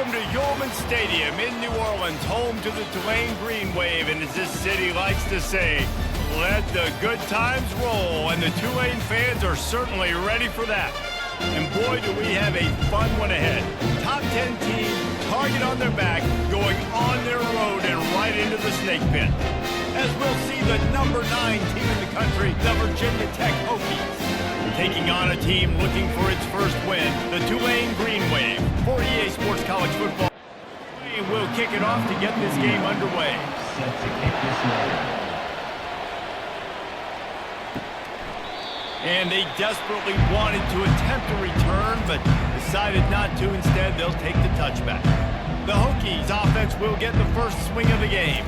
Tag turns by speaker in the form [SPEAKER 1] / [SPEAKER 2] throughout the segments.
[SPEAKER 1] Welcome to Yeoman Stadium in New Orleans, home to the Tulane Green Wave, and as this city likes to say, let the good times roll, and the Tulane fans are certainly ready for that. And boy, do we have a fun one ahead. Top 10 team, target on their back, going on their road and right into the snake pit. As we'll see the number 9 team in the country, the Virginia Tech Hokies, taking on a team looking for its first win, the Tulane Green Wave. For EA Sports College Football, Tulane will kick it off to get this game underway.
[SPEAKER 2] Set to kick this one.
[SPEAKER 1] And they desperately wanted to attempt a return, but decided not to. Instead, they'll take the touchback. The Hokies offense will get the first swing of the game.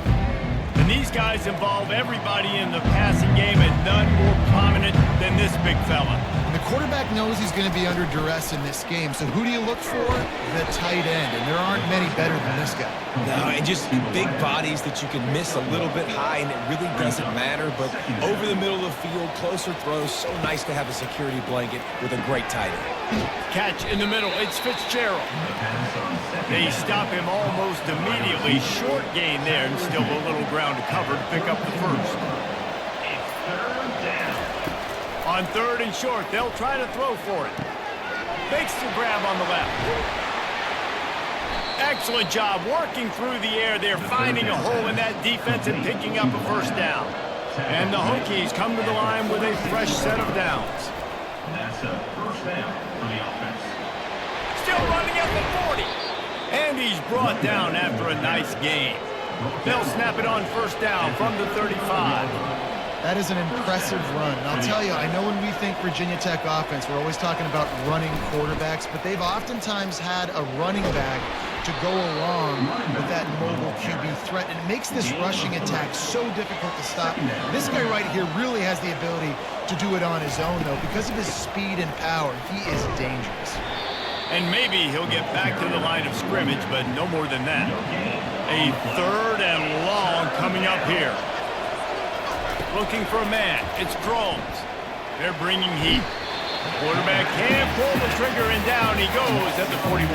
[SPEAKER 1] And these guys involve everybody in the passing game, and none more prominent than this big fella.
[SPEAKER 3] The quarterback knows he's going to be under duress in this game, so who do you look for? The tight end, and there aren't many better than this guy.
[SPEAKER 4] No, and just big bodies that you can miss a little bit high, and it really doesn't matter, but over the middle of the field, closer throws, so nice to have a security blanket with a great tight end.
[SPEAKER 1] Catch in the middle, it's Fitzgerald. They stop him almost immediately. Short gain there, and still a little ground to cover to pick up the first. On 3rd and short, they'll try to throw for it. Makes the grab on the left. Excellent job working through the air there, finding a hole in that defense and picking up a first down. And the Hokies come to the line with a fresh set of downs.
[SPEAKER 2] That's a first down for the offense.
[SPEAKER 1] Still running at the 40. And he's brought down after a nice gain. They'll snap it on first down from the 35.
[SPEAKER 3] That is an impressive run. And I'll tell you, I know when we think Virginia Tech offense, we're always talking about running quarterbacks, but they've oftentimes had a running back to go along with that mobile QB threat, and it makes this rushing attack so difficult to stop. This guy right here really has the ability to do it on his own, though. Because of his speed and power, he is dangerous.
[SPEAKER 1] And maybe he'll get back to the line of scrimmage, but no more than that. A 3rd and long coming up here. Looking for a man. It's Drones. They're bringing heat. Quarterback can't pull the trigger, and down he goes at the 41.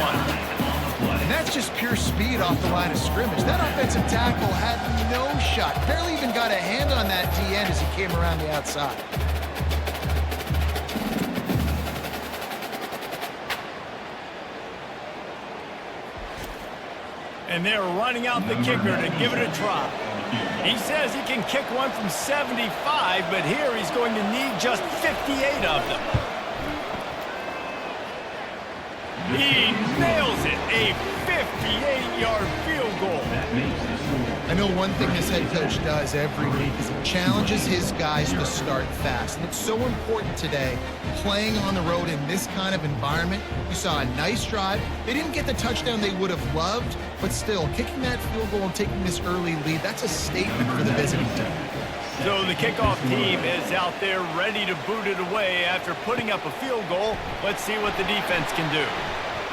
[SPEAKER 3] And that's just pure speed off the line of scrimmage. That offensive tackle had no shot. Barely even got a hand on that D-end as he came around the outside.
[SPEAKER 1] And they're running out the kicker to give it a try. He says he can kick one from 75, but here he's going to need just 58 of them. He nails it, a 58-yard field goal.
[SPEAKER 3] I know one thing this head coach does every week is he challenges his guys to start fast. And it's so important today, playing on the road in this kind of environment. You saw a nice drive. They didn't get the touchdown they would have loved, but still, kicking that field goal and taking this early lead, that's a statement for the visiting team.
[SPEAKER 1] So the kickoff team is out there ready to boot it away after putting up a field goal. Let's see what the defense can do.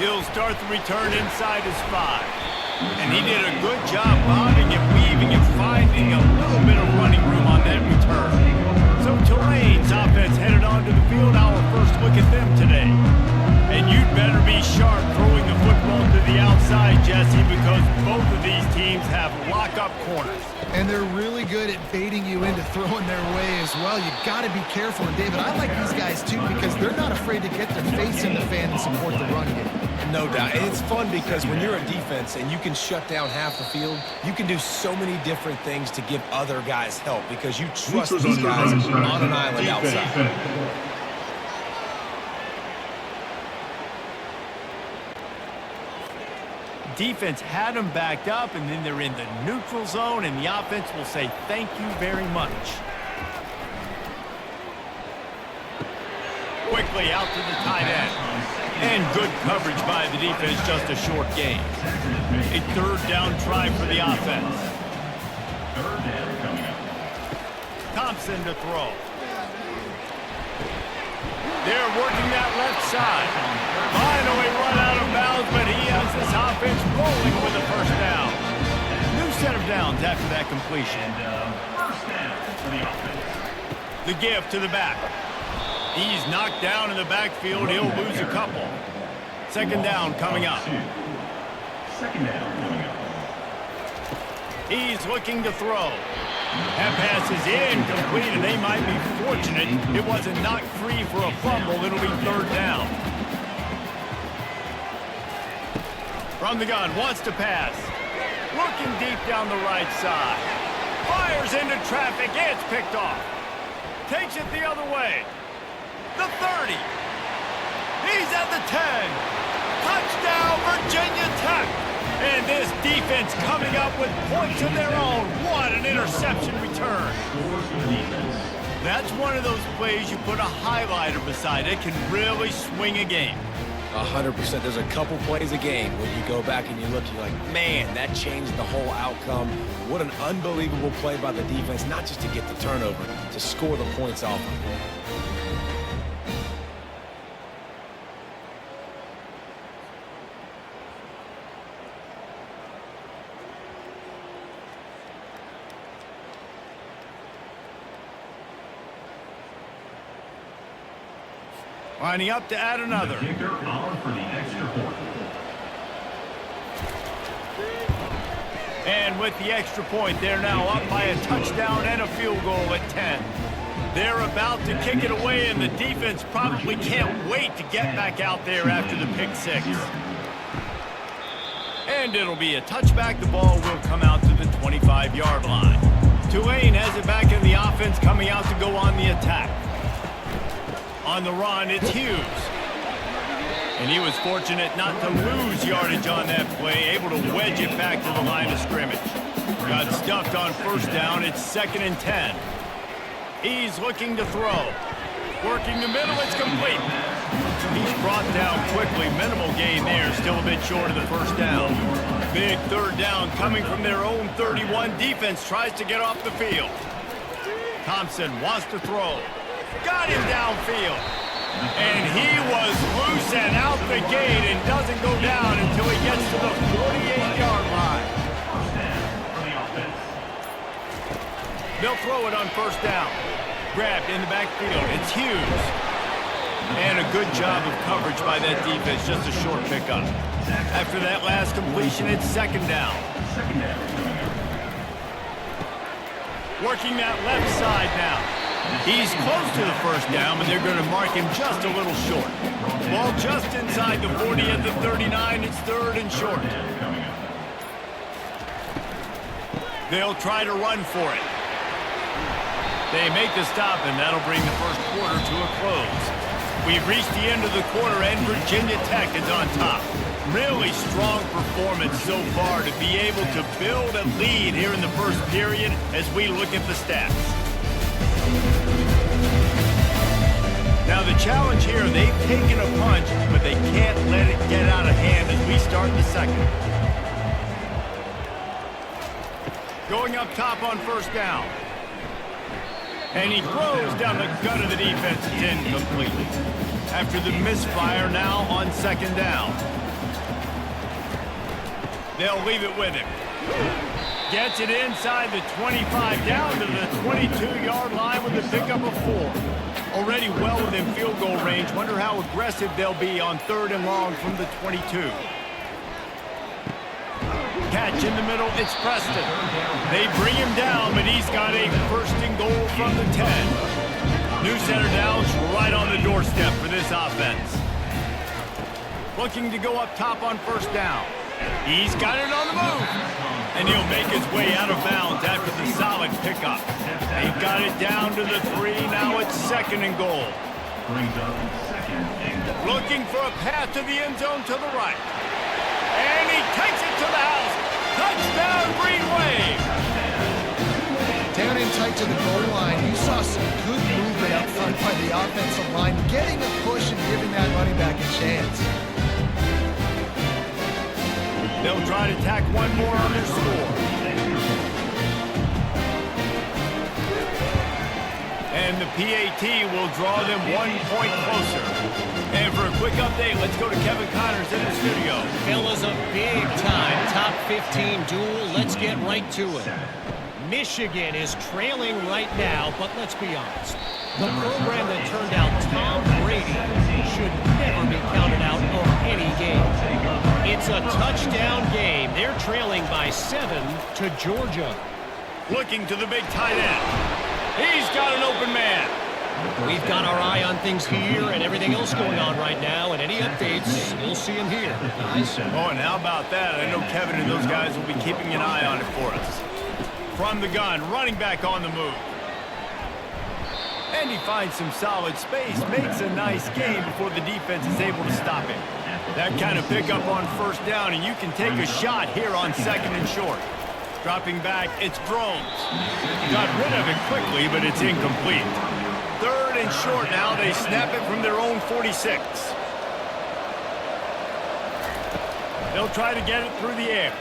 [SPEAKER 1] He'll start the return inside his 5. And he did a good job bobbing and weaving and finding a little bit of running room on that return. So Tulane's offense headed onto the field. Our first look at them today. And you'd better be sharp throwing the football to the outside, Jesse, because both of these teams have lock-up corners.
[SPEAKER 3] And they're really good at baiting you into throwing their way as well. You got to be careful. And David, I like these guys too because they're not afraid to get their face in the fan and support the run game.
[SPEAKER 4] No doubt. And it's fun because when you're a defense and you can shut down half the field, you can do so many different things to give other guys help because you trust these guys on an island outside.
[SPEAKER 1] Defense had them backed up, and then they're in the neutral zone, and the offense will say thank you very much. Quickly out to the tight end. And good coverage by the defense, just a short gain. A 3rd down try for the offense. Thompson to throw. They're working that left side. Finally run out of bounds, but he has this offense rolling with a first down. New set of downs after that completion.
[SPEAKER 2] First down for the offense.
[SPEAKER 1] The give to the back. He's knocked down in the backfield. He'll lose a couple. 2nd down coming up.
[SPEAKER 2] Second down coming up.
[SPEAKER 1] He's looking to throw. That pass is incomplete, and they might be fortunate it wasn't knocked free for a fumble. It'll be third down. From the gun, wants to pass. Looking deep down the right side. Fires into traffic. It's picked off. Takes it the other way. The 30. He's at the 10. Touchdown, Virginia Tech. And this defense coming up with points of their own. What an interception return. That's one of those plays you put a highlighter beside it, can really swing a game.
[SPEAKER 4] 100%. There's a couple plays a game when you go back and you look, you're like, man, that changed the whole outcome. What an unbelievable play by the defense, not just to get the turnover, to score the points off of it.
[SPEAKER 1] Lining up to add another.
[SPEAKER 2] The kicker on for the extra point.
[SPEAKER 1] And with the extra point, they're now up by a touchdown and a field goal at 10. They're about to kick it away, and the defense probably can't wait to get back out there after the pick six. And it'll be a touchback. The ball will come out to the 25-yard line. Tulane has it back in the offense, coming out to go on the attack. On the run, it's Hughes. And he was fortunate not to lose yardage on that play, able to wedge it back to the line of scrimmage. Got stuffed on first down. It's 2nd and 10. He's looking to throw. Working the middle, it's complete. He's brought down quickly. Minimal gain there, still a bit short of the first down. Big third down coming from their own 31. Defense tries to get off the field. Thompson wants to throw. Got him downfield. And he was loose and out the gate and doesn't go down until he gets to the 48-yard line.
[SPEAKER 2] First down for the offense.
[SPEAKER 1] They'll throw it on first down. Grabbed in the backfield. It's Hughes. And a good job of coverage by that defense. Just a short pickup. After that last completion, it's 2nd down.
[SPEAKER 2] Second down coming up.
[SPEAKER 1] Working that left side now. He's close to the first down, but they're going to mark him just a little short. Ball just inside the 40 at the 39. It's 3rd and short. They'll try to run for it. They make the stop, and that'll bring the first quarter to a close. We've reached the end of the quarter, and Virginia Tech is on top. Really strong performance so far to be able to build a lead here in the first period as we look at the stats. Now the challenge here, they've taken a punch, but they can't let it get out of hand as we start the second. Going up top on first down. And he throws down the gut of the defense. It's incomplete. After the misfire, now on 2nd down. They'll leave it with him. Gets it inside the 25, down to the 22-yard line with a pickup of 4. Already well within field goal range. Wonder how aggressive they'll be on 3rd and long from the 22. Catch in the middle, it's Preston. They bring him down, but he's got a 1st and goal from the 10. New center downs right on the doorstep for this offense. Looking to go up top on first down. He's got it on the move. And he'll make his way out of bounds after the solid pickup. They've got it down to the 3. Now it's 2nd and goal.
[SPEAKER 2] Brings up 2nd and goal.
[SPEAKER 1] Looking for a path to the end zone to the right. And he takes it to the house. Touchdown, Green Wave.
[SPEAKER 3] Down in tight to the goal line, you saw some good movement up front by the offensive line, getting a push and giving that running back a chance.
[SPEAKER 1] They'll try to tack one more on their score. And the PAT will draw them 1 point closer. And for a quick update, let's go to Kevin Connors in the studio.
[SPEAKER 5] Fellas, a big-time top 15 duel. Let's get right to it. Michigan is trailing right now, but let's be honest. The program that turned out Tom Brady should never be counted out of any game. It's a touchdown game. They're trailing by 7 to Georgia.
[SPEAKER 1] Looking to the big tight end. He's got an open man.
[SPEAKER 5] We've got our eye on things here and everything else going on right now, and any updates, you'll see them here, guys.
[SPEAKER 1] Oh, and how about that? I know Kevin and those guys will be keeping an eye on it for us. From the gun, running back on the move. And he finds some solid space, makes a nice gain before the defense is able to stop him. That kind of pickup on first down, and you can take a shot here on 2nd and short. Dropping back, it's Drones. Got rid of it quickly, but it's incomplete. 3rd and short now. They snap it from their own 46. They'll try to get it through the air.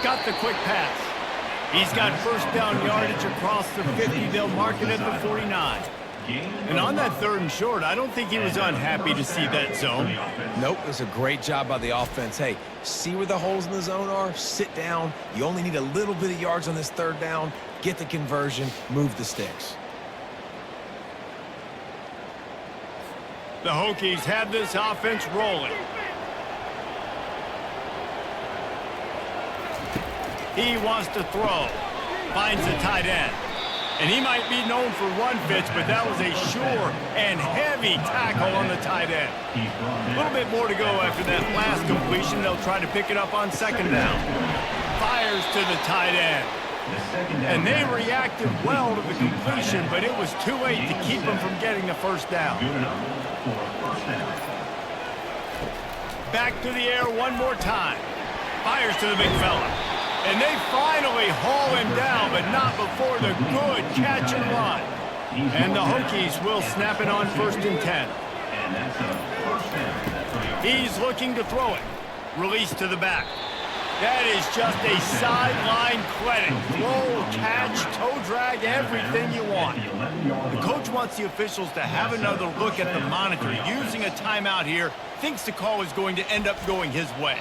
[SPEAKER 1] Got the quick pass. He's got first down yardage across the 50. They'll mark it at the 49. And on that 3rd and short, I don't think he was unhappy to see that zone.
[SPEAKER 4] Nope, it was a great job by the offense. Hey, see where the holes in the zone are? Sit down. You only need a little bit of yards on this 3rd down. Get the conversion. Move the sticks.
[SPEAKER 1] The Hokies have this offense rolling. He wants to throw. Finds the tight end. And he might be known for run fits, but that was a sure and heavy tackle on the tight end. A little bit more to go after that last completion. They'll try to pick it up on 2nd down. Fires to the tight end. And they reacted well to the completion, but it was too late to keep them from getting the first down. Back to the air one more time. Fires to the big fella. And they finally haul him down, but not before the good catch and run. And the Hokies will snap it on 1st and 10. He's looking to throw it. Release to the back. That is just a sideline credit. Throw, catch, toe drag, everything you want. The coach wants the officials to have another look at the monitor. Using a timeout here, thinks the call is going to end up going his way.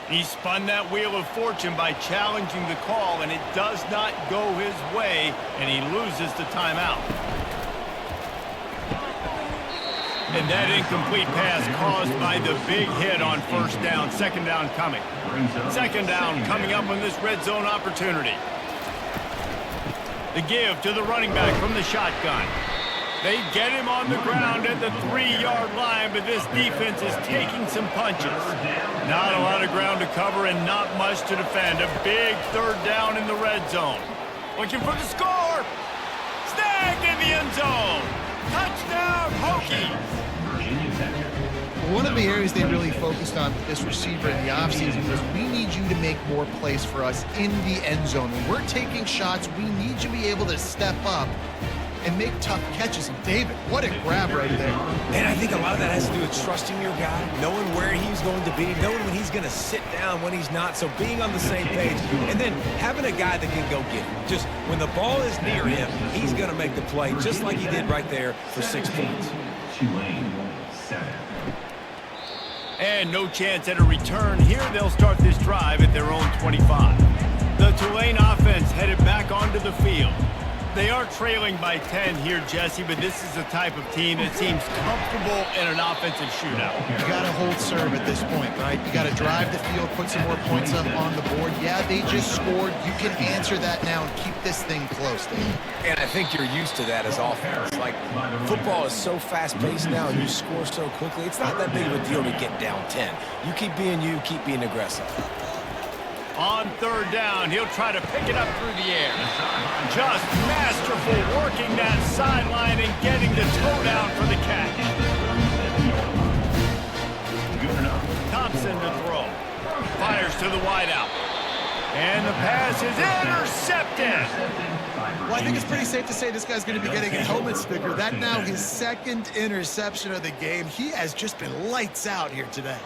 [SPEAKER 1] He spun that wheel of fortune by challenging the call, and it does not go his way, and he loses the timeout. And that incomplete pass caused by the big hit on 1st down. 2nd down coming. 2nd down coming up on this red zone opportunity. The give to the running back from the shotgun. They get him on the ground at the 3-yard line, but this defense is taking some punches. Not a lot of ground to cover and not much to defend. A big 3rd down in the red zone. Looking for the score. Snagged in the end zone. Touchdown, Hokies.
[SPEAKER 3] One of the areas they really focused on with this receiver in the offseason was we need you to make more plays for us in the end zone. When we're taking shots, we need you to be able to step up and make tough catches. And David, what a grab right there.
[SPEAKER 4] And I think a lot of that has to do with trusting your guy, knowing where he's going to be, knowing when he's going to sit down, when he's not, so being on the same page, and then having a guy that can go get it. Just when the ball is near him, he's going to make the play, just like he did right there for 6 points.
[SPEAKER 2] Tulane, 7.
[SPEAKER 1] And no chance at a return. Here they'll start this drive at their own 25. The Tulane offense headed back onto the field. They are trailing by 10 here, Jesse, but this is the type of team that seems comfortable in an offensive shootout.
[SPEAKER 3] You got to hold serve at this point, right? You got to drive the field, put some more points up on the board. Yeah, they just scored. You can answer that now and keep this thing close, Dave.
[SPEAKER 4] And I think you're used to that as offense. Like, football is so fast-paced now and you score so quickly, it's not that big of a deal to get down 10. You keep being you, keep being aggressive.
[SPEAKER 1] On 3rd down, he'll try to pick it up through the air. Just masterful working that sideline and getting the toe down for the catch. Thompson to throw. Fires to the wideout. And the pass is intercepted.
[SPEAKER 3] Well, I think it's pretty safe to say this guy's going to be getting a helmet sticker. That now his 2nd interception of the game. He has just been lights out here today.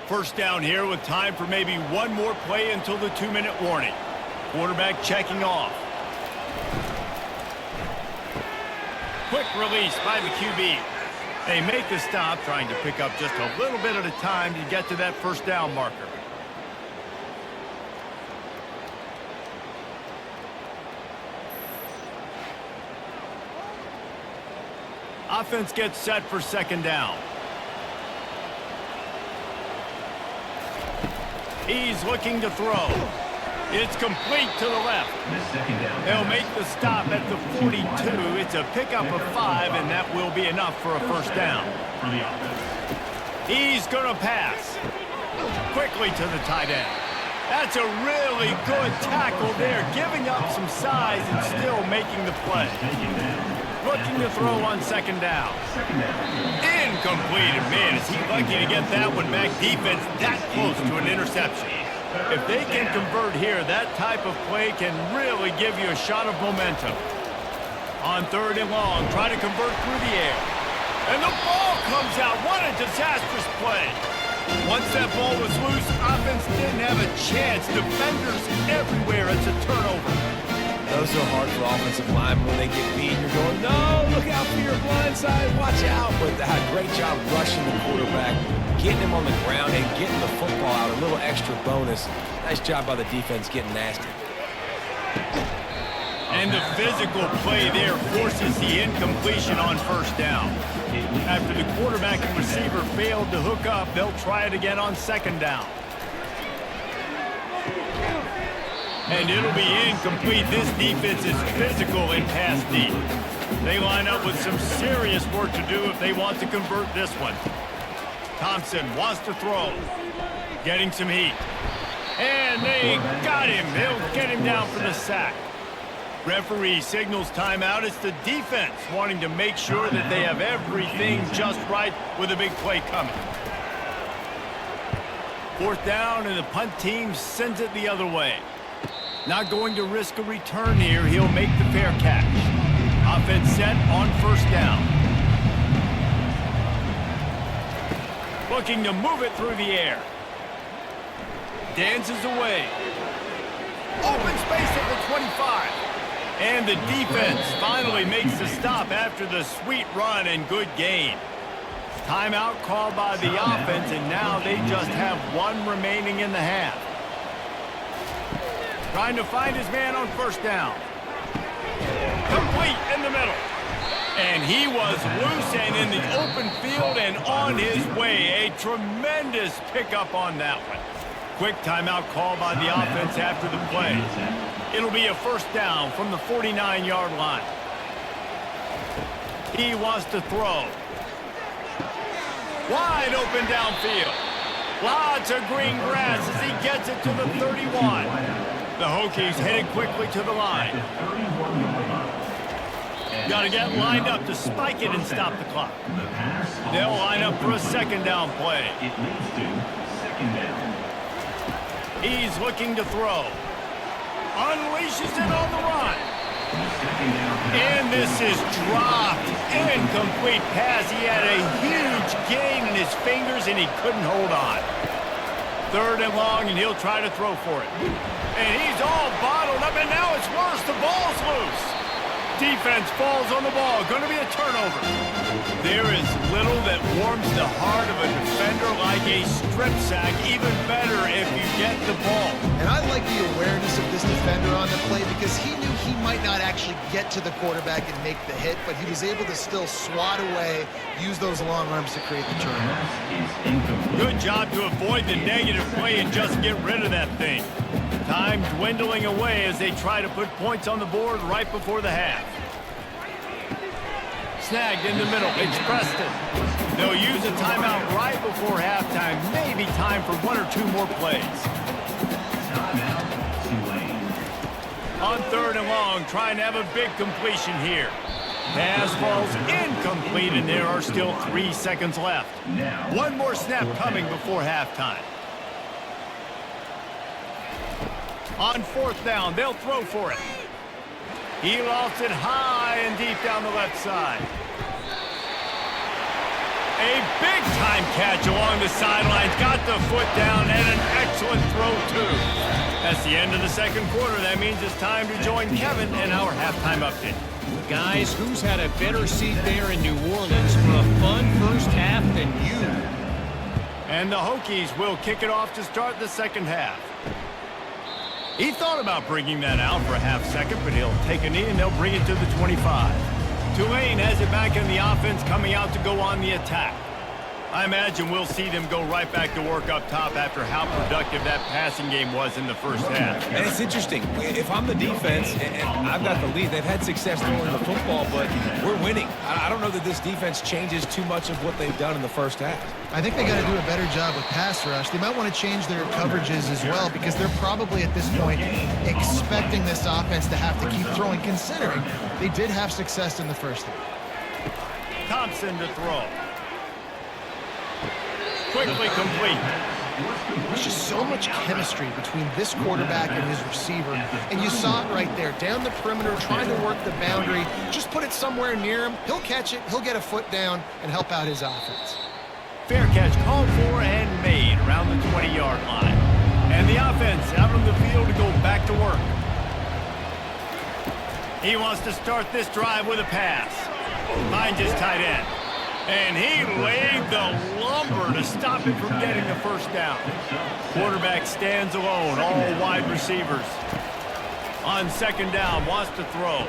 [SPEAKER 1] First down here with time for maybe one more play until the 2-minute warning. Quarterback checking off. Quick release by the QB. They make the stop, trying to pick up just a little bit at a time to get to that first down marker. Offense gets set for second down. He's looking to throw. It's complete to the left. They'll make the stop at the 42. It's a pickup of 5, and that will be enough for a first down. He's going to pass. Quickly to the tight end. That's a really good tackle there, giving up some size and still making the play. Looking to throw on second down. Incomplete. Man, is he lucky to get that one back. Defense that close to an interception. If they can convert here, that type of play can really give you a shot of momentum. On third and long, try to convert through the air. And the ball comes out. What a disastrous play. Once that ball was loose, offense didn't have a chance. Defenders everywhere. It's a turnover.
[SPEAKER 4] Those are hard for offensive linemen when they get beat. You're going, no, look out for your blind side, watch out. But great job rushing the quarterback, getting him on the ground and getting the football out. A little extra bonus. Nice job by the defense getting nasty.
[SPEAKER 1] And the physical play there forces the incompletion on first down. After the quarterback and receiver failed to hook up, they'll try it again on second down. And it'll be incomplete. This defense is physical in pass deep. They line up with some serious work to do if they want to convert this one. Thompson wants to throw. Getting some heat. And they got him. They'll get him down for the sack. Referee signals timeout. It's the defense wanting to make sure that they have everything just right with a big play coming. Fourth down, and the punt team sends it the other way. Not going to risk a return here. He'll make the fair catch. Offense set on first down. Looking to move it through the air. Dances away. Open space at the 25. And the defense finally makes the stop after the sweet run and good gain. Timeout called by the offense, and now they just have one remaining in the half. Trying to find his man on first down. Complete in the middle. And he was loose and in the open field and on his way. A tremendous pickup on that one. Quick timeout call by the offense after the play. It'll be a first down from the 49-yard line. He wants to throw. Wide open downfield. Lots of green grass as he gets it to the 31. The Hokies headed quickly to the line. Got to get lined up to spike it and stop the clock. They'll line up for a second down play. He's looking to throw. Unleashes it on the run. And this is dropped. Incomplete pass. He had a huge gain in his fingers and he couldn't hold on. Third and long, and he'll try to throw for it. And he's all bottled up, and now it's worse. The ball's loose. Defense falls on the ball. Going to be a turnover. There is little that warms the heart of a defender like a strip sack. Even better if you get the ball.
[SPEAKER 3] And I like the awareness of this defender on the play because he knew he might not actually get to the quarterback and make the hit, but he was able to still swat away, use those long arms to create the turnover.
[SPEAKER 1] Good job to avoid the negative play and just get rid of that thing. Time dwindling away as they try to put points on the board right before the half. Snagged in the middle. It's Preston. They'll use a timeout right before halftime. Maybe time for one or two more plays.
[SPEAKER 2] Timeout, Tulane.
[SPEAKER 1] On third and long, trying to have a big completion here. Pass falls incomplete, and there are still 3 seconds left. One more snap coming before halftime. On fourth down, they'll throw for it. He lofts it high and deep down the left side. A big-time catch along the sidelines. Got the foot down and an excellent throw, too. That's the end of the second quarter. That means it's time to join Kevin in our halftime update.
[SPEAKER 5] Guys, who's had a better seat there in New Orleans for a fun first half than you?
[SPEAKER 1] And the Hokies will kick it off to start the second half. He thought about bringing that out for a half second, but he'll take a knee and they'll bring it to the 25. Tulane has it back in the offense, coming out to go on the attack. I imagine we'll see them go right back to work up top after how productive that passing game was in the first half.
[SPEAKER 4] And it's interesting. If I'm the defense and I've got the lead, they've had success throwing the football, but we're winning. I don't know that this defense changes too much of what they've done in the first half.
[SPEAKER 3] I think they got to do a better job with pass rush. They might want to change their coverages as well because they're probably at this point expecting this offense to have to keep throwing, considering they did have success in the first half.
[SPEAKER 1] Thompson to throw. Quickly complete.
[SPEAKER 3] There's just so much chemistry between this quarterback and his receiver, and you saw it right there, down the perimeter, trying to work the boundary. Just put it somewhere near him. He'll catch it, he'll get a foot down, and help out his offense.
[SPEAKER 1] Fair catch called for and made around the 20-yard line. And the offense out on the field to go back to work. He wants to start this drive with a pass. Finds his tight end. And he laid the lumber to stop him from getting the first down. Quarterback stands alone, all wide receivers. On second down, wants to throw.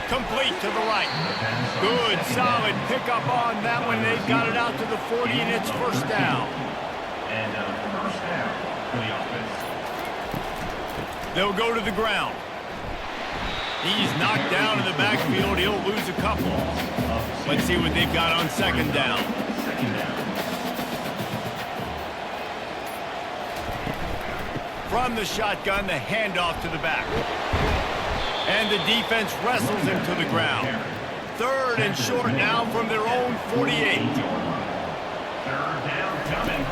[SPEAKER 1] Complete to the right. Good, solid pickup on that one. They've got it out to the 40, and it's first down.
[SPEAKER 2] And first down for the offense.
[SPEAKER 1] They'll go to the ground. He's knocked down in the backfield. He'll lose a couple. Let's see what they've got on second down. From the shotgun, the handoff to the back. And the defense wrestles him to the ground. Third and short now from their own 48.
[SPEAKER 2] Third down coming.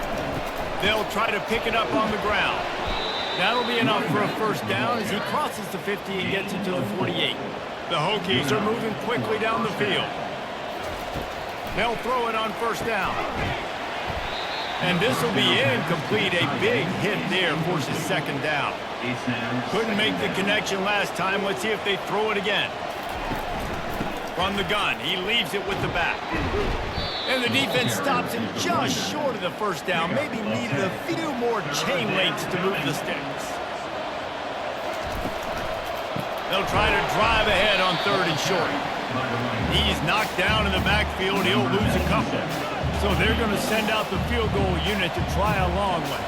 [SPEAKER 1] They'll try to pick it up on the ground. That'll be enough for a first down as he crosses the 50 and gets it to the 48. The Hokies are moving quickly down the field. They'll throw it on first down. And this will be incomplete. A big hit there forces second down. Couldn't make the connection last time. Let's see if they throw it again. From the gun, he leaves it with the back. And the defense stops him just short of the first down. Maybe needed a few more chain links to move the sticks. They'll try to drive ahead on third and short. He's knocked down in the backfield. He'll lose a couple. So they're going to send out the field goal unit to try a long one.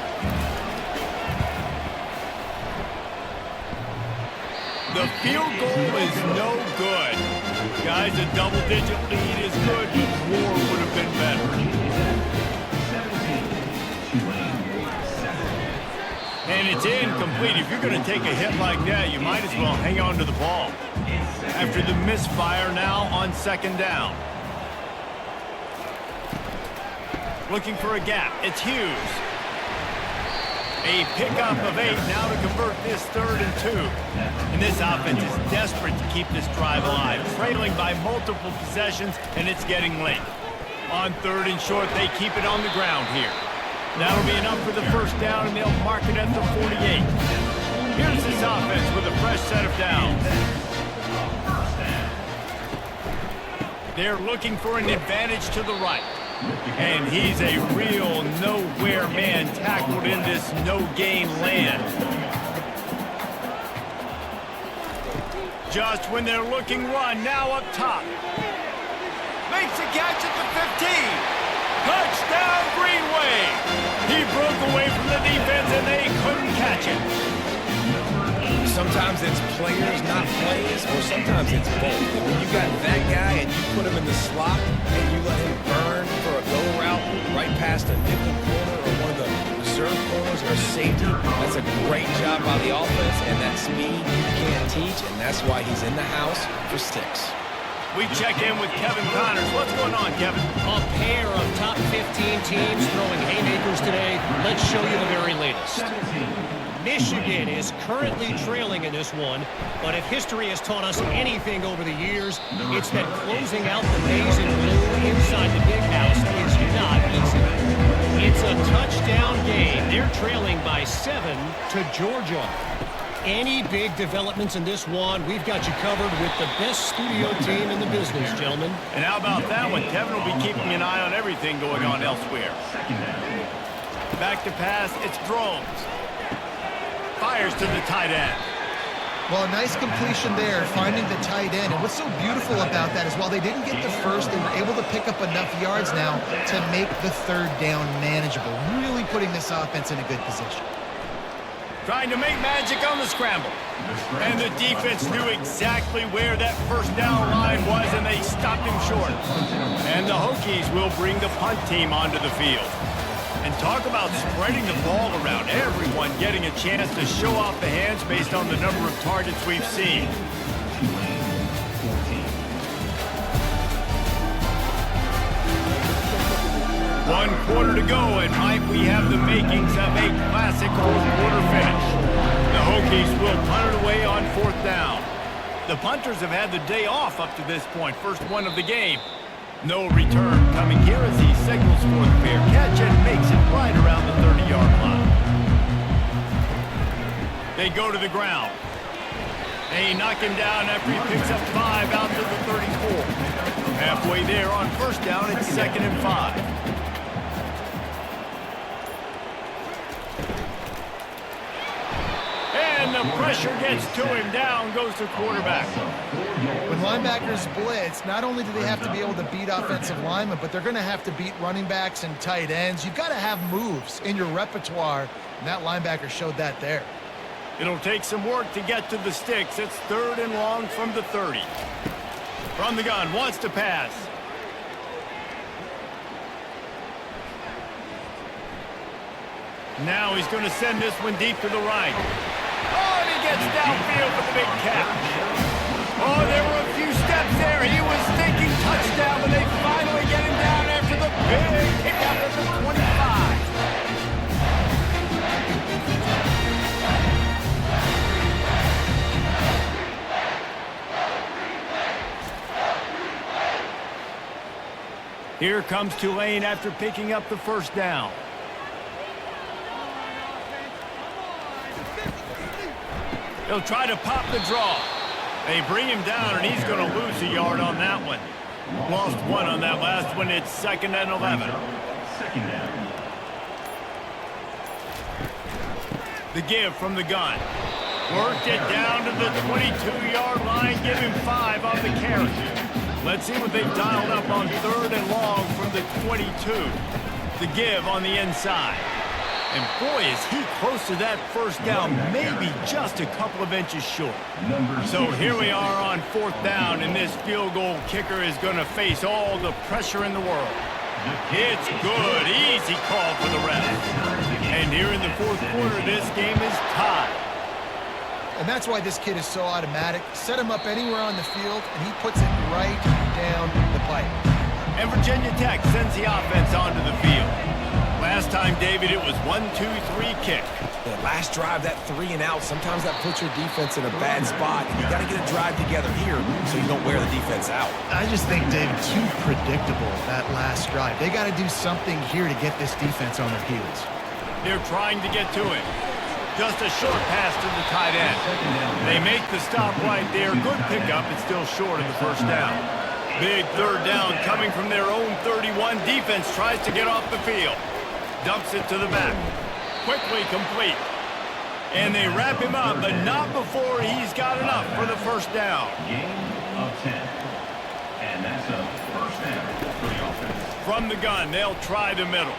[SPEAKER 1] The field goal is no good. Guys, a double-digit lead is good, but more would have been better. And it's incomplete. If you're going to take a hit like that, you might as well hang on to the ball. After the misfire now on second down. Looking for a gap. It's Hughes. A pickup of 8 now to convert this third and 2. And this offense is desperate to keep this drive alive. Trailing by multiple possessions, and it's getting late. On third and short, they keep it on the ground here. That'll be enough for the first down, and they'll mark it at the 48. Here's this offense with a fresh set of downs. They're looking for an advantage to the right. And he's a real nowhere man tackled in this no-gain land. Just when they're looking run, now up top. Makes a catch at the 15. Touchdown, Greenway. He broke away from the defense and they couldn't catch him.
[SPEAKER 4] Sometimes it's players, not plays, or sometimes it's both. When you got that guy and you put him in the slot and you let him burn for a go route right past a nickel corner or one of the reserve corners or a safety, that's a great job by the offense, and that speed you can't teach, and that's why he's in the house for 6.
[SPEAKER 1] We check in with Kevin Connors. What's going on, Kevin?
[SPEAKER 5] A pair of top 15 teams throwing haymakers today. Let's show you the very latest. Michigan is currently trailing in this one, but if history has taught us anything over the years, it's that closing out the maize and blue inside the big house is easy. It's a touchdown game. They're trailing by 7 to Georgia. Any big developments in this one, we've got you covered with the best studio team in the business, gentlemen.
[SPEAKER 1] And how about that one? Kevin will be keeping an eye on everything going on elsewhere. Back to pass, it's Drones. Fires to the tight end.
[SPEAKER 3] Well, a nice completion there, finding the tight end. And what's so beautiful about that is while they didn't get the first, they were able to pick up enough yards now to make the third down manageable. Really putting this offense in a good position.
[SPEAKER 1] Trying to make magic on the scramble. And the defense knew exactly where that first down line was, and they stopped him short. And the Hokies will bring the punt team onto the field. And talk about spreading the ball around. Everyone getting a chance to show off the hands based on the number of targets we've seen. One quarter to go, and might we have the makings of a classic fourth quarter finish. The Hokies will punt it away on fourth down. The punters have had the day off up to this point, first one of the game. No return coming here as he signals for the fair catch and makes it right around the 30-yard line. They go to the ground. They knock him down after he picks up 5 out to the 34. Halfway there on first down, it's 2nd and 5. And the pressure gets to him. Down goes the quarterback.
[SPEAKER 3] When linebackers blitz, not only do they have to be able to beat offensive linemen, but they're going to have to beat running backs and tight ends. You've got to have moves in your repertoire, and that linebacker showed that there.
[SPEAKER 1] It'll take some work to get to the sticks. It's 3rd and long from the 30. From the gun, wants to pass. Now he's going to send this one deep to the right. Oh, and he gets downfield with the big catch. Oh, there were a few steps there. He was thinking touchdown, but they finally get him down after the big kickout at the 25. Here comes Tulane after picking up the first down. He'll try to pop the draw. They bring him down, and he's going to lose a yard on that one. Lost 1 on that last one. It's 2nd and 11. The give from the gun. Worked it down to the 22-yard line. Give him 5 on the carry. Let's see what they've dialed up on 3rd and long from the 22. The give on the inside. And boy, is he close to that first down, maybe just a couple of inches short. So here we are on 4th down, and this field goal kicker is going to face all the pressure in the world. It's good. Easy call for the ref. And here in the 4th quarter, this game is tied.
[SPEAKER 3] And that's why this kid is so automatic. Set him up anywhere on the field, and he puts it right down the pipe.
[SPEAKER 1] And Virginia Tech sends the offense onto the field. Last time, David, it was 1-2-3 kick.
[SPEAKER 4] The last drive, that 3 and out, sometimes that puts your defense in a bad spot, and you got to get a drive together here so you don't wear the defense out.
[SPEAKER 3] I just think, David, too predictable, that last drive. They got to do something here to get this defense on their heels.
[SPEAKER 1] They're trying to get to it. Just a short pass to the tight end. They make the stop right there. Good pickup. It's still short of the first down. Big 3rd down coming from their own 31. Defense tries to get off the field. Dumps it to the back. Quickly complete. And they wrap him up, but not before he's got enough for the first down.
[SPEAKER 2] Gain of 10. And that's a first down for the offense.
[SPEAKER 1] From the gun, they'll try the middle.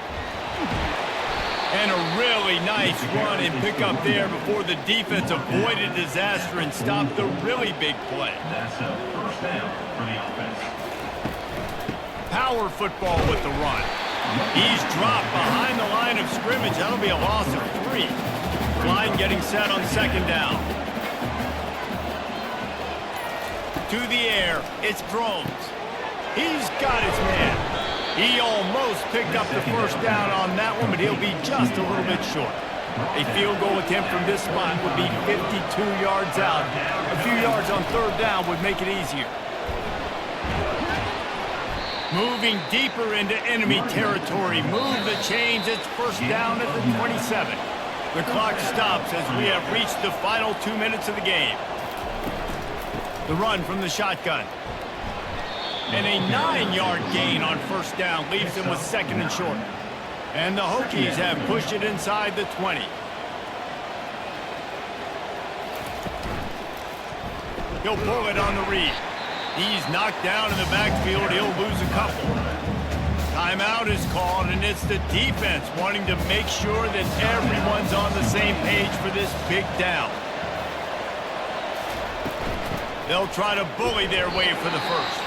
[SPEAKER 1] And a really nice run and pick up there before the defense avoided disaster and stopped the really big play.
[SPEAKER 2] That's a first down for the offense.
[SPEAKER 1] Power football with the run. He's dropped behind the line of scrimmage. That'll be a loss of 3. Line getting set on 2nd down. To the air, it's Drones. He's got his man. He almost picked up the first down on that one, but he'll be just a little bit short. A field goal attempt from this spot would be 52 yards out. A few yards on 3rd down would make it easier. Moving deeper into enemy territory. Move the chains. It's first down at the 27. The clock stops as we have reached the final 2 minutes of the game. The run from the shotgun. And a 9-yard gain on first down leaves them with second and short. And the Hokies have pushed it inside the 20. He'll pull it on the read. He's knocked down in the backfield. He'll lose a couple. Timeout is called, and it's the defense wanting to make sure that everyone's on the same page for this big down. They'll try to bully their way for the first.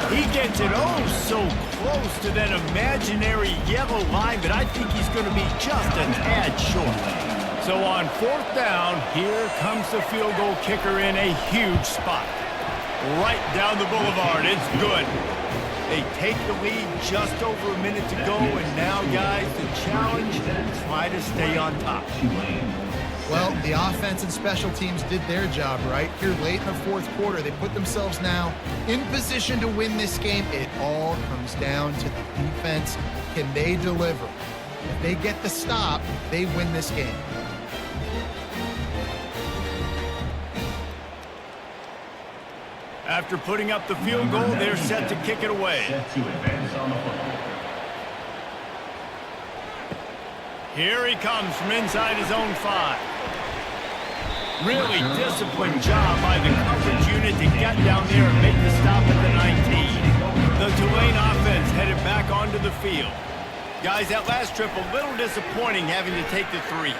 [SPEAKER 1] He gets it so close to that imaginary yellow line, but I think he's going to be just a tad short. So on fourth down, here comes the field goal kicker in a huge spot. Right down the boulevard. It's good. They take the lead just over a minute to go, and now, guys, the challenge, try to stay on top.
[SPEAKER 3] Well, the offense and special teams did their job, right? Here late in the fourth quarter, they put themselves now in position to win this game. It all comes down to the defense. Can they deliver? If they get the stop, they win this game.
[SPEAKER 1] After putting up the field goal, they're set to kick it away. Here he comes from inside his own 5. Really disciplined job by the coverage unit to get down there and make the stop at the 19. The Tulane offense headed back onto the field. Guys, that last trip a little disappointing having to take the 3.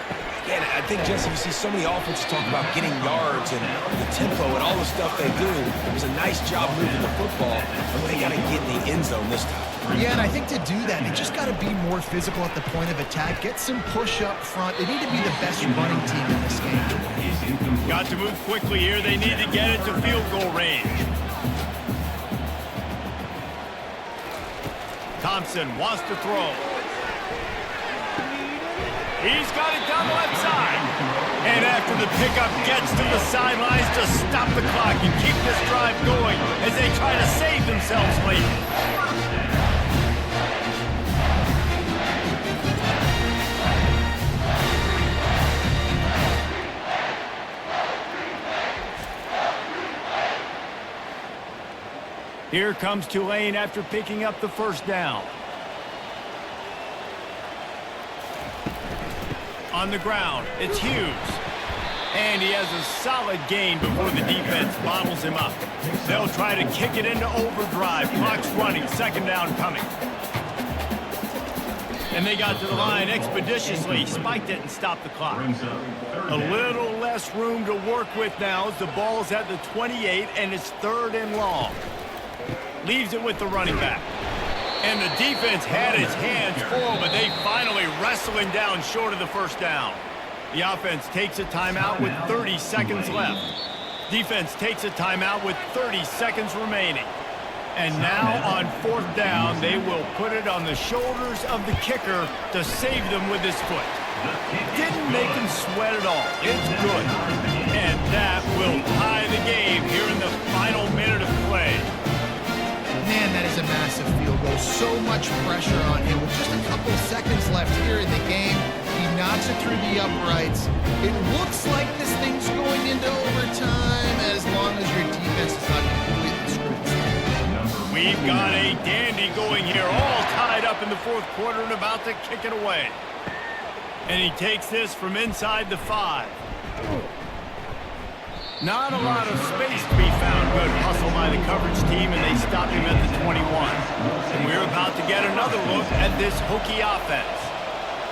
[SPEAKER 4] Yeah, I think, Jesse, you see so many offenses talk about getting yards and the tempo and all the stuff they do. It was a nice job moving the football, but they got to get in the end zone this time.
[SPEAKER 3] Yeah, and I think to do that, they just got to be more physical at the point of attack, get some push up front. They need to be the best running team in this game.
[SPEAKER 1] Got to move quickly here. They need to get it to field goal range. Thompson wants to throw. He's got it down the left side. And after the pickup gets to the sidelines to stop the clock and keep this drive going as they try to save themselves late. Here comes Tulane after picking up the first down. On the ground, it's Hughes. And he has a solid gain before the defense bottles him up. They'll try to kick it into overdrive. Clock's running, second down coming. And they got to the line expeditiously, spiked it and stopped the clock. A little less room to work with now as the ball's at the 28 and it's third and long. Leaves it with the running back. And the defense had its hands full, but they finally wrestling down short of the first down. The offense takes a timeout with 30 seconds left. Defense takes a timeout with 30 seconds remaining. And now on fourth down, they will put it on the shoulders of the kicker to save them with his foot. Didn't make him sweat at all. It's good. And that will tie the game here in the final minute of play.
[SPEAKER 3] Man, that is a massive field goal. So much pressure on him. With just a couple seconds left here in the game, he knocks it through the uprights. It looks like this thing's going into overtime as long as your defense is not completely screwed this up.
[SPEAKER 1] We've got a dandy going here, all tied up in the fourth quarter and about to kick it away. And he takes this from inside the 5. Not a lot of space to be found. Good hustle by the coverage team, and they stop him at the 21. And we're about to get another look at this Hokie offense.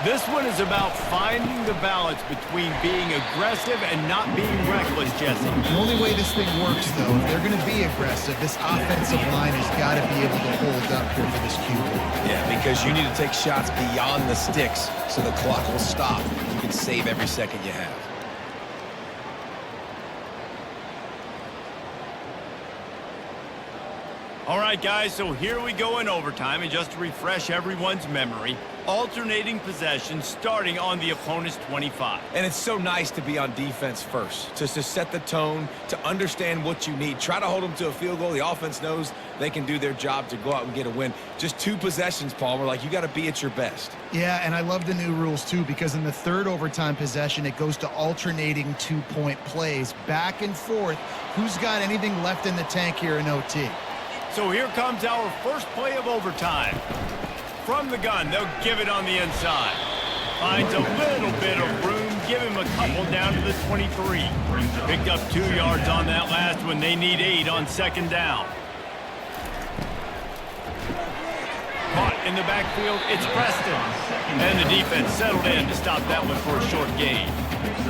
[SPEAKER 1] This one is about finding the balance between being aggressive and not being reckless, Jesse.
[SPEAKER 3] The only way this thing works, though, if they're going to be aggressive, this offensive line has got to be able to hold up here for this QB.
[SPEAKER 4] Yeah, because you need to take shots beyond the sticks so the clock will stop. You can save every second you have.
[SPEAKER 1] All right, guys, so here we go in overtime, and just to refresh everyone's memory, alternating possessions starting on the opponent's 25.
[SPEAKER 4] And it's so nice to be on defense first, just to set the tone, to understand what you need. Try to hold them to a field goal. The offense knows they can do their job to go out and get a win. Just 2 possessions, Palmer. Like, you got to be at your best.
[SPEAKER 3] Yeah, and I love the new rules, too, because in the third overtime possession, it goes to alternating 2-point plays, back and forth. Who's got anything left in the tank here in OT?
[SPEAKER 1] So here comes our first play of overtime. From the gun, they'll give it on the inside. Finds a little bit of room, give him a couple down to the 23. Picked up 2 yards on that last one. They need 8 on second down. Caught in the backfield, it's Preston. And the defense settled in to stop that one for a short gain.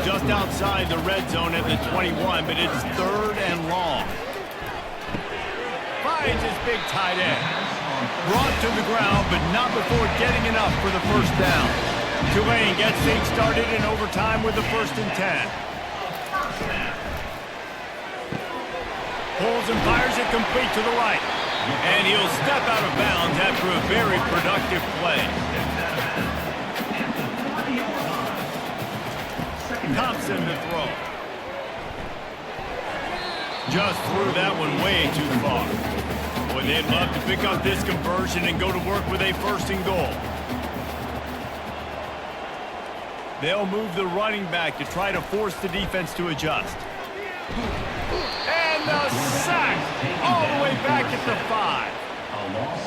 [SPEAKER 1] Just outside the red zone at the 21, but it's 3rd and long. Finds his big tight end. Brought to the ground, but not before getting enough for the first down. Tulane gets things started in overtime with the 1st and 10. Pulls and fires it complete to the right. And he'll step out of bounds after a very productive play. Thompson to throw. Just threw that one way too far. Boy, they'd love to pick up this conversion and go to work with a 1st and goal. They'll move the running back to try to force the defense to adjust. And the sack all the way back at the 5.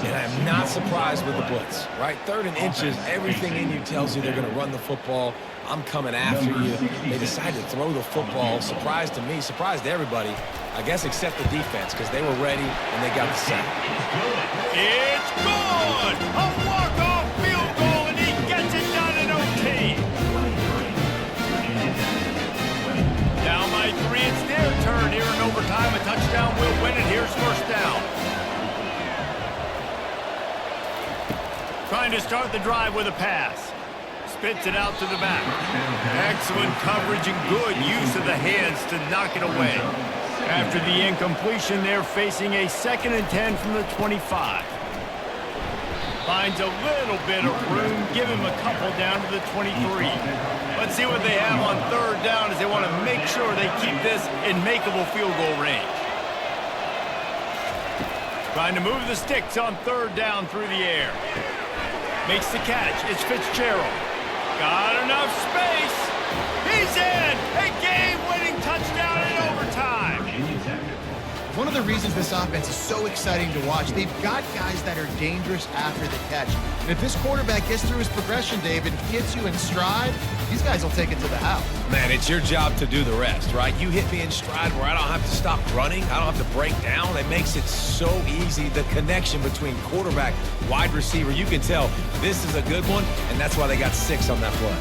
[SPEAKER 4] And I'm not surprised with the blitz, right? 3rd and inches, everything in you tells you they're going to run the football. I'm coming after you. They decide to throw the football. Surprise to me, surprise to everybody, I guess except the defense, because they were ready and they got the sack.
[SPEAKER 1] It's good! A walk-off field goal, and he gets it done in OT. Down by 3, it's their turn here in overtime. A touchdown will win it. Here's 1st down. Trying to start the drive with a pass. Spits it out to the back. Excellent coverage and good use of the hands to knock it away. After the incompletion, they're facing a 2nd and 10 from the 25. Finds a little bit of room, give him a couple down to the 23. Let's see what they have on 3rd down as they want to make sure they keep this in makeable field goal range. Trying to move the sticks on 3rd down through the air. Makes the catch. It's Fitzgerald. Got enough space. He's in. A game-winning touchdown in overtime.
[SPEAKER 3] One of the reasons this offense is so exciting to watch, they've got guys that are dangerous after the catch. And if this quarterback gets through his progression, David, gets you in stride, these guys will take it to the house.
[SPEAKER 4] Man, it's your job to do the rest, right? You hit me in stride where I don't have to stop running. I don't have to break down. It makes it so easy. The connection between quarterback, wide receiver, you can tell this is a good one, and that's why they got 6 on that play.